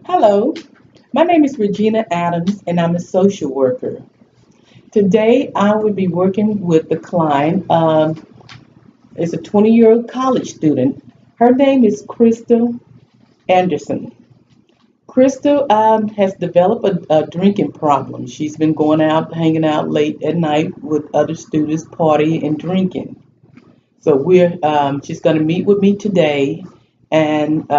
Hello, my name is Regina Adams and I'm a social worker. Today I will be working with the client. It's a 20-year-old college student. Her name is Crystal Anderson. Crystal has developed a drinking problem. She's been going out, hanging out late at night with other students, partying and drinking. So she's going to meet with me today, and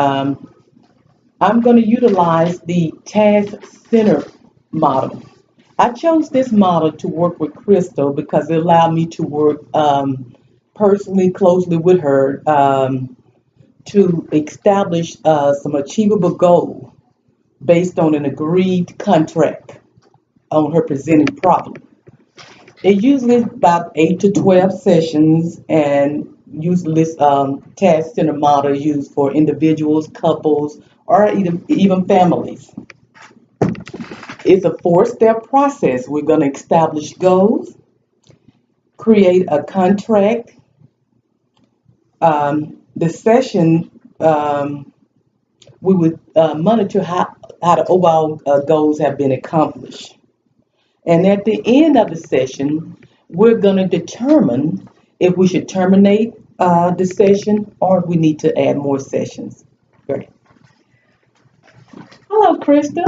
I'm going to utilize the task center model. I chose this model to work with Crystal because it allowed me to work personally, closely with her to establish some achievable goal based on an agreed contract on her presenting problem. It usually is about 8 to 12 sessions, and usually this task center model is used for individuals, couples, or even families. It's a four-step process. We're going to establish goals, create a contract. The session, we would monitor how the overall goals have been accomplished. And at the end of the session, we're going to determine if we should terminate the session or if we need to add more sessions. Great. Hello, Krista.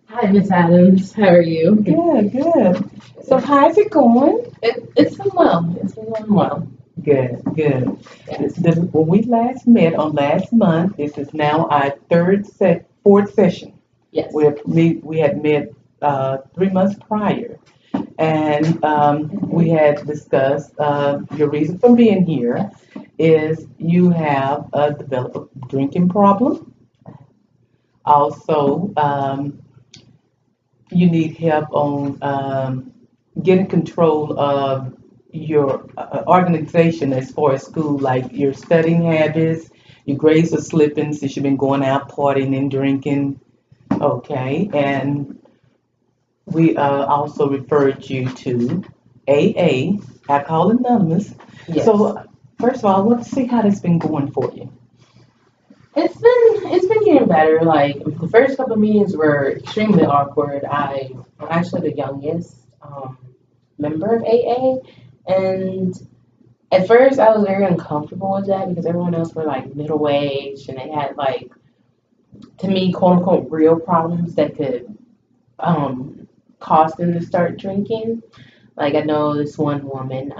Hi, Miss Adams. How are you? Good, good. So how's it going? It's been well. It's been going well. Good, good. Yes. When we last met on last month, this is now our fourth session. Yes. We had met 3 months prior, and we had discussed your reason for being here is you have developed a drinking problem. Also, you need help on getting control of your organization as far as school, like your studying habits, your grades are slipping since you've been going out partying and drinking. Okay, and we also referred you to AA, Alcohol Anonymous. Yes. So, first of all, I want to see how that's been going for you. It's been getting better. Like the first couple of meetings were extremely awkward. I'm actually the youngest member of AA, and at first I was very uncomfortable with that because everyone else were like middle aged and they had like, to me, quote unquote real problems that could cause them to start drinking. Like I know this one woman,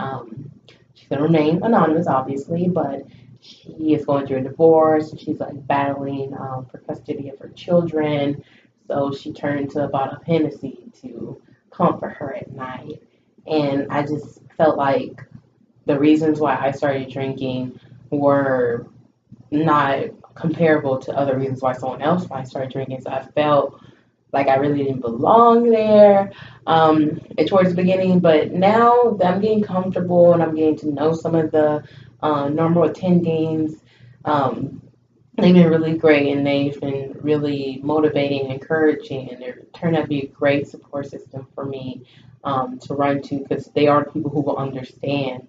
she's gonna remain anonymous, obviously, but she is going through a divorce and she's like battling for custody of her children. So she turned to a bottle of Hennessy to comfort her at night. And I just felt like the reasons why I started drinking were not comparable to other reasons why someone else might start drinking. So I felt like I really didn't belong there towards the beginning. But now that I'm getting comfortable and I'm getting to know some of the normal attendings, they've been really great and they've been really motivating and encouraging, and they're turned out to be a great support system for me to run to because they are the people who will understand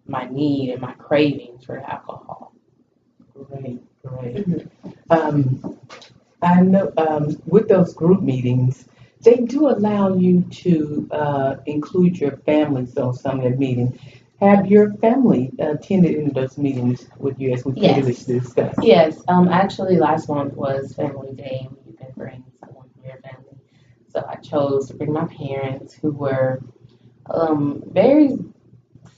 my need and my cravings for alcohol. Great, great. Mhm. Um, I know with those group meetings, they do allow you to include your families on some of the meetings. Have your family attended in those meetings with you as we Yes. previously discussed? Yes. Actually, last month was Family Day, and you can bring someone from your family. So I chose to bring my parents, who were very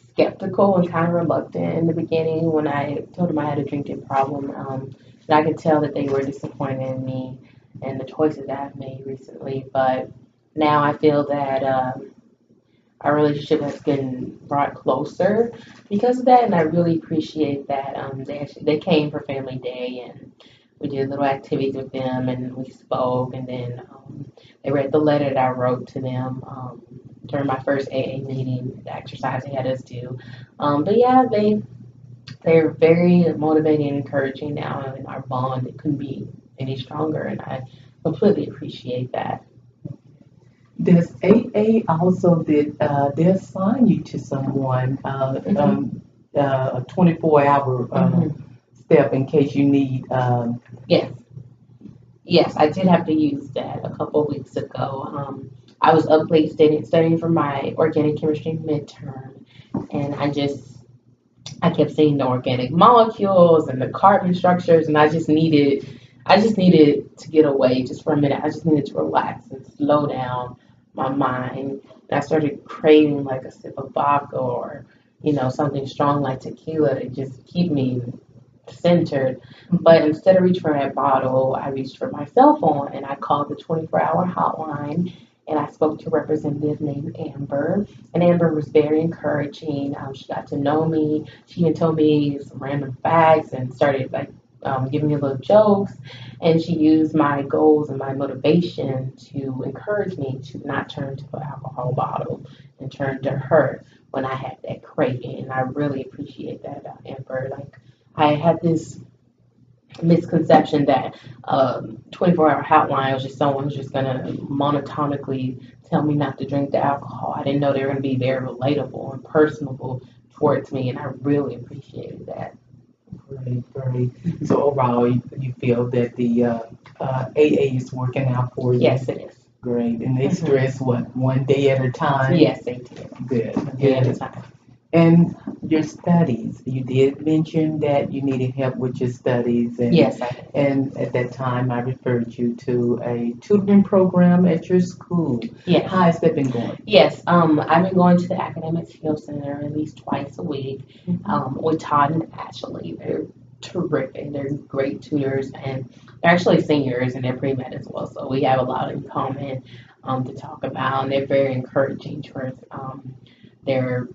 skeptical and kind of reluctant in the beginning when I told them I had a drinking problem. And I could tell that they were disappointed in me and the choices that I've made recently. But now I feel that our relationship has been brought closer because of that, and I really appreciate that. They came for Family Day, and we did little activities with them, and we spoke, and then they read the letter that I wrote to them during my first AA meeting, the exercise they had us do. But yeah, they're very motivating and encouraging now, and our bond it couldn't be any stronger, and I completely appreciate that. Does AA also they assign you to someone Hmm. a 24-hour Hmm. step in case you need Yes. Yes, I did have to use that a couple of weeks ago. I was up late studying for my organic chemistry midterm, and I kept seeing the organic molecules and the carbon structures, and I just needed to get away just for a minute. I just needed to relax and slow down my mind. And I started craving like a sip of vodka or, something strong like tequila to just keep me centered. But instead of reaching for that bottle, I reached for my cell phone and I called the 24-hour hotline and I spoke to a representative named Amber. And Amber was very encouraging. She got to know me. She even told me some random facts and started like giving me little jokes. And she used my goals and my motivation to encourage me to not turn to the alcohol bottle and turn to her when I had that craving. And I really appreciate that about Amber. Like I had this misconception that 24-hour hotline was just someone who's just gonna monotonically tell me not to drink the alcohol. I didn't know they were gonna be very relatable and personable towards me, and I really appreciated that. Great, great. So overall, you feel that the AA is working out for you? Yes, it is. Great. And they Mhm. stress what, one day at a time? Yes, they did. Good, One day at a good. time. And your studies, you did mention that you needed help with your studies, Yes, I did. and at that time I referred you to a tutoring program at your school. Yes. How has that been going? Yes, I've been going to the Academic Skill Center at least twice a week with Todd and Ashley. They're terrific. They're great tutors, and they're actually seniors and they're pre-med as well. So we have a lot in common to talk about, and they're very encouraging towards their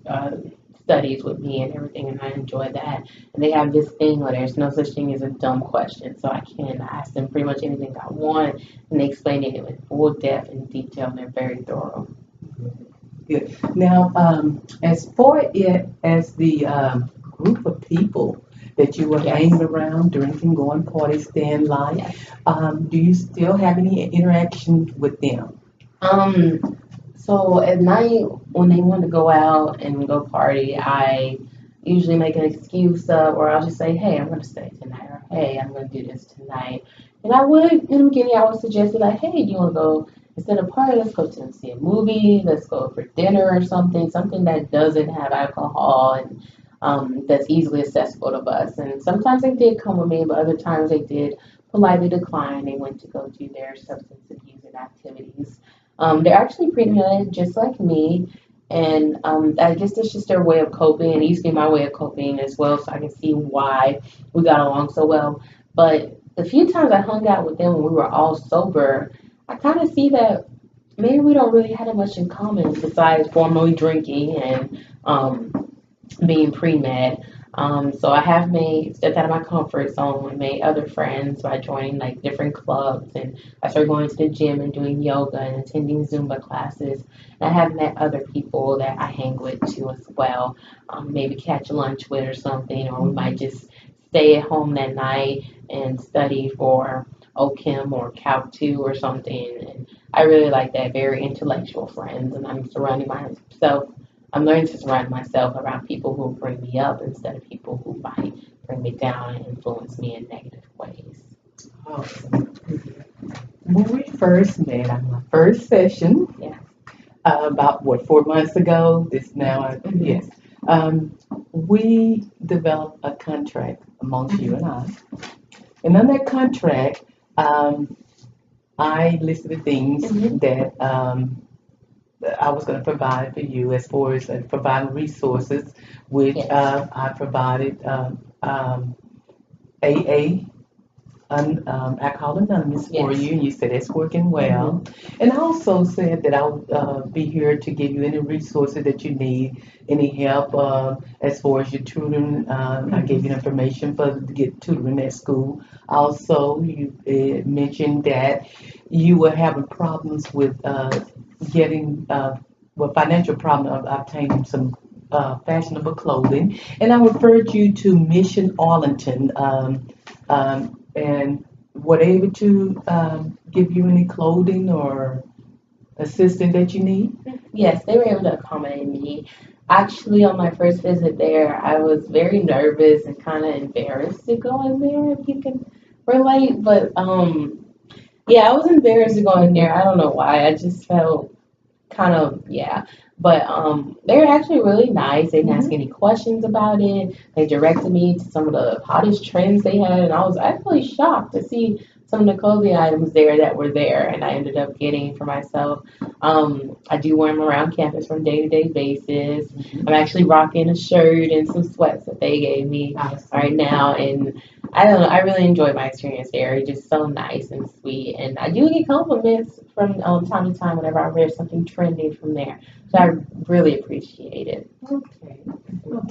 studies with me and everything, and I enjoy that. And they have this thing where there's no such thing as a dumb question, so I can ask them pretty much anything I want, and they explain it in full depth and detail, and they're very thorough. Good. Now, as far as the group of people that you were Yes. hanging around, drinking, going parties, staying live, Yes. do you still have any interaction with them? Um, so at night when they want to go out and go party, I usually make an excuse up, or I'll just say, "Hey, I'm gonna stay tonight," or "Hey, I'm gonna do this tonight." And I would in the beginning, I would suggest it like, "Hey, you wanna go instead of party? Let's go to see a movie. Let's go for dinner or something that doesn't have alcohol and that's easily accessible to us." And sometimes they did come with me, but other times they did politely decline. They went to go do their substance abuse and activities. They're actually pretty much just like me, and I guess that's just their way of coping, and it used to be my way of coping as well, so I can see why we got along so well. But the few times I hung out with them when we were all sober, I kind of see that maybe we don't really have that much in common besides formally drinking and being pre-med. So I have made stepped out of my comfort zone and made other friends by joining like different clubs, and I started going to the gym and doing yoga and attending Zumba classes. And I have met other people that I hang with too as well. Maybe catch lunch with or something, or we might just stay at home that night and study for OChem or Calc 2 or something. And I really like that, very intellectual friends, and I'm learning to surround myself around people who bring me up instead of people who might bring me down and influence me in negative ways. Awesome. When we first met on my first session, Yeah. about what, 4 months ago, this now, Mhm. yes, um, we developed a contract amongst you and I. And on that contract, I listed the things Mhm. that I was going to provide for you as far as providing resources, which Yes. I provided AA, Alcohol Anonymous, for Yes. you, and you said it's working well. Mhm. And I also said that I'll be here to give you any resources that you need, any help as far as your tutoring. I gave you information for to get tutoring at school. Also, you mentioned that you were having problems with getting, well, financial problem of obtaining some fashionable clothing, and I referred you to Mission Arlington. And were they able to give you any clothing or assistance that you need? Yes, they were able to accommodate me. Actually, on my first visit there, I was very nervous and kind of embarrassed to go in there, if you can relate. But Yeah, I was embarrassed to go in there. I don't know why. I just felt kind of, yeah. But they were actually really nice. They didn't ask Mhm. any questions about it. They directed me to some of the hottest trends they had, and I was actually shocked to see some of the clothing items there that were there, and I ended up getting for myself. I do wear them around campus from day-to-day basis. Mhm. I'm actually rocking a shirt and some sweats that they gave me right Awesome. now, and I don't know. I really enjoyed my experience there. It's just so nice and sweet, and I do get compliments from time to time whenever I wear something trendy from there. So I really appreciate it. Okay,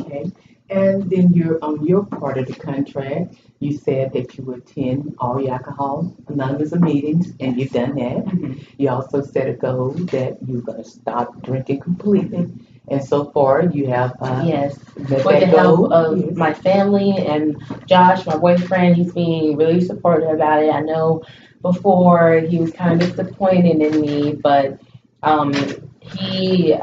okay. And then you're on your part of the contract. You said that you attend all your alcohol anonymous meetings, and you've done that. Mhm. You also set a goal that you're going to stop drinking completely, and so far you have Yes, met with the that help goal. of Yes. my family and Josh, my boyfriend, he's being really supportive about it. I know before he was kind of disappointed in me, but um, he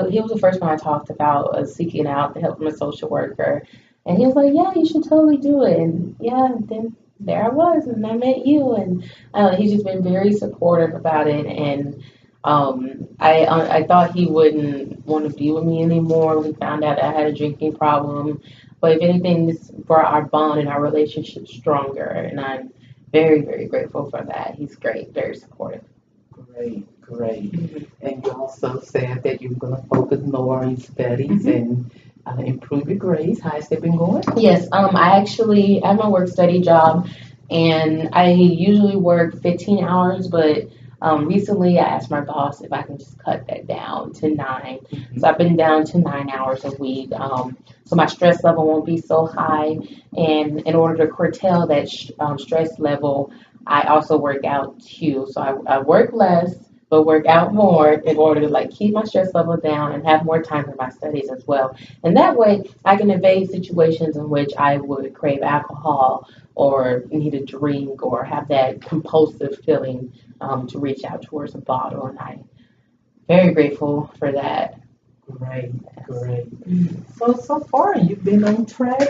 he was the first one I talked about seeking out the help from a social worker, and he was like, "Yeah, you should totally do it." And yeah, then there I was, and I met you, and he's just been very supportive about it. And I thought he wouldn't want to be with me anymore when he found out I had a drinking problem, but if anything, this brought our bond and our relationship stronger, and I'm very very grateful for that. He's great, very supportive. Great, great. Mhm. And you also said that you're going to focus more on your studies Mhm. and improve your grades. How's that been going? Yes, I actually have my work study job, and I usually work 15 hours, but recently I asked my boss if I can just cut that down to 9. So Mhm. I've been down to 9 hours a week, so my stress level won't be so high. And in order to curtail that stress level, I also work out too. So I work less, but work out more in order to like keep my stress level down and have more time for my studies as well. And that way, I can evade situations in which I would crave alcohol or need a drink or have that compulsive feeling to reach out towards a bottle. And I'm very grateful for that. Great, great. So far you've been on track,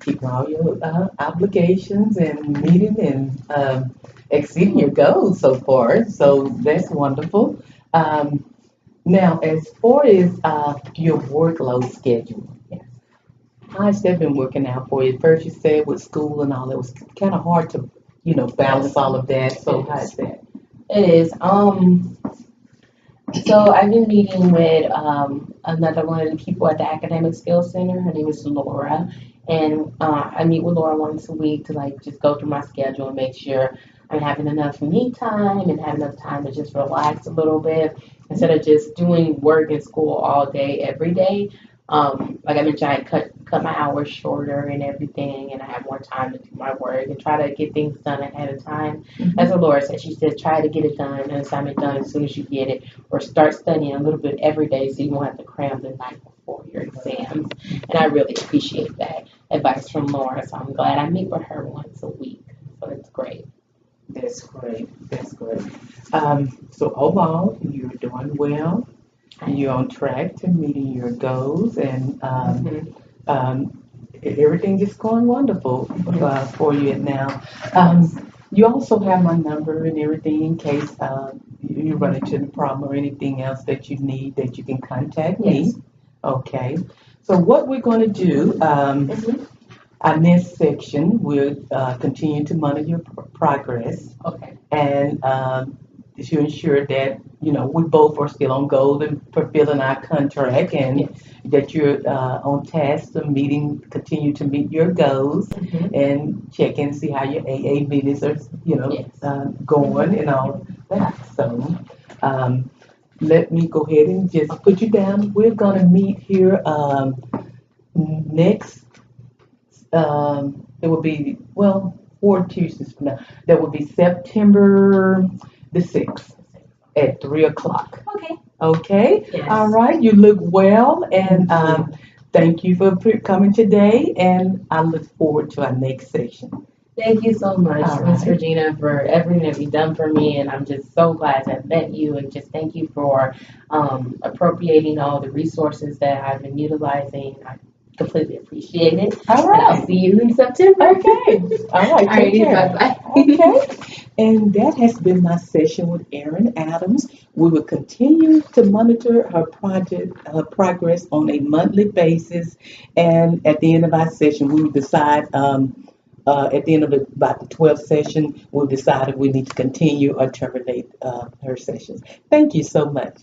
keeping all your obligations and meeting and exceeding your goals so far. So that's wonderful. Um, Now, as far as your workload schedule, Yes, how's that been working out for you? First, you said with school and all, it was kind of hard to, balance yes, all of that. So it how's is. that? It is. So I've been meeting with another one of the people at the Academic Skills Center. Her name is Laura, and I meet with Laura once a week to like just go through my schedule and make sure I'm having enough me time and have enough time to just relax a little bit instead of just doing work and school all day every day. Like I mentioned, I cut my hours shorter and everything, and I have more time to do my work and try to get things done ahead of time. As Mhm. Laura said, she said try to get it done and assignment done as soon as you get it or start studying a little bit every day so you won't have to cram the night before your exams. And I really appreciate that advice from Laura. So I'm glad I meet with her once a week. So it's great. That's great. That's great. So overall, you're doing well. I You're am. on track to meeting your goals, and Hmm. um, everything is going wonderful Hmm. for you now. Yes. You also have my number and everything in case you run into the problem or anything else that you need that you can contact me. Yes. Okay. So what we're going to do, Hmm. our next section, we'll continue to monitor your progress Okay. and to ensure that we both are still on goal and fulfilling our contract, and Yes. that you're on task to continue to meet your goals, Hmm. and check and see how your AA meetings are, Yes. going Hmm. and all that. So um, let me go ahead and just Okay. put you down. We're gonna meet here next. It will be, well, 4 Tuesdays from now. That will be September the 6th at 3 o'clock. Okay. Okay? All Yes. right. You look well, and Thank you. thank you for coming today. And I look forward to our next session. Thank you so much, All Miss right. Regina, for everything that you've done for me. And I'm just so glad to have met you. And just thank you for appropriating all the resources that I've been utilizing. I completely appreciate it. All And I'll right. see you in September. Okay. All right. Take Alrighty, care. bye bye. Okay. And that has been my session with Erin Adams. We will continue to monitor her progress on a monthly basis. And at the end of our session, we will decide, at the end of about the 12th session, we'll decide if we need to continue or terminate her sessions. Thank you so much.